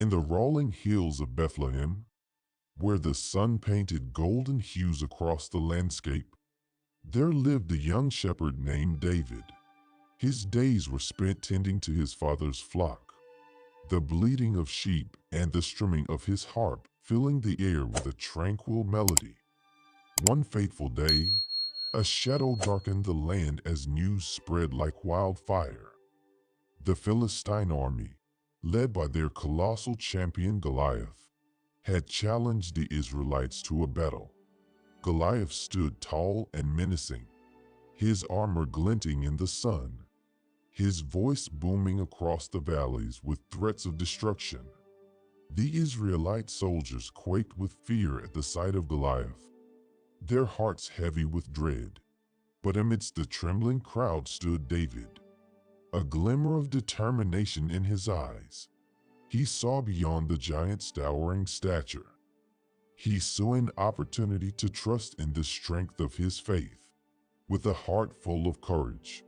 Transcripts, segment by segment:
In the rolling hills of Bethlehem, where the sun painted golden hues across the landscape, there lived a young shepherd named David. His days were spent tending to his father's flock, the bleating of sheep and the strumming of his harp filling the air with a tranquil melody. One fateful day, a shadow darkened the land as news spread like wildfire. The Philistine army, led by their colossal champion Goliath, had challenged the Israelites to a battle. Goliath stood tall and menacing, his armor glinting in the sun, his voice booming across the valleys with threats of destruction. The Israelite soldiers quaked with fear at the sight of Goliath, their hearts heavy with dread. But amidst the trembling crowd stood David, a glimmer of determination in his eyes. He saw beyond the giant's towering stature. He saw an opportunity to trust in the strength of his faith. With a heart full of courage,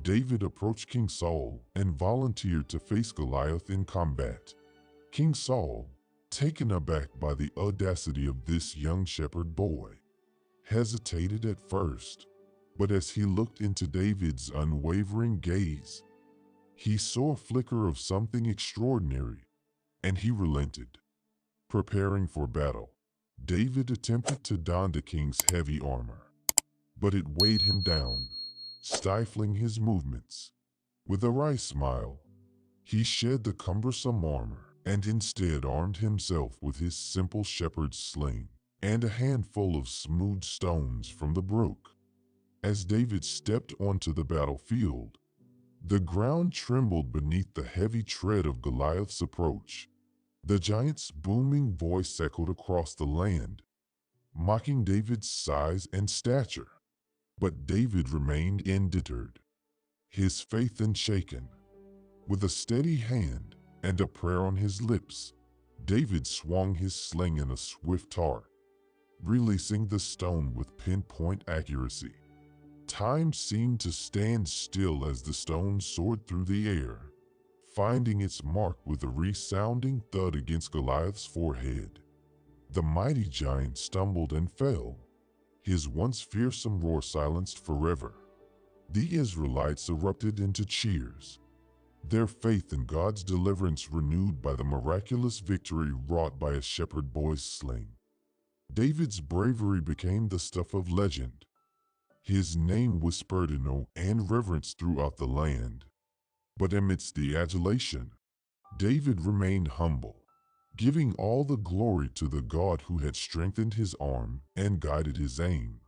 David approached King Saul and volunteered to face Goliath in combat. King Saul, taken aback by the audacity of this young shepherd boy, hesitated at first, but as he looked into David's unwavering gaze, he saw a flicker of something extraordinary, and he relented. Preparing for battle, David attempted to don the king's heavy armor, but it weighed him down, stifling his movements. With a wry smile, he shed the cumbersome armor and instead armed himself with his simple shepherd's sling and a handful of smooth stones from the brook. As David stepped onto the battlefield, the ground trembled beneath the heavy tread of Goliath's approach. The giant's booming voice echoed across the land, mocking David's size and stature. But David remained undeterred, his faith unshaken. With a steady hand and a prayer on his lips, David swung his sling in a swift dart, releasing the stone with pinpoint accuracy. Time seemed to stand still as the stone soared through the air, finding its mark with a resounding thud against Goliath's forehead. The mighty giant stumbled and fell, his once fearsome roar silenced forever. The Israelites erupted into cheers, their faith in God's deliverance renewed by the miraculous victory wrought by a shepherd boy's sling. David's bravery became the stuff of legend, his name whispered in awe and reverence throughout the land. But amidst the adulation, David remained humble, giving all the glory to the God who had strengthened his arm and guided his aim.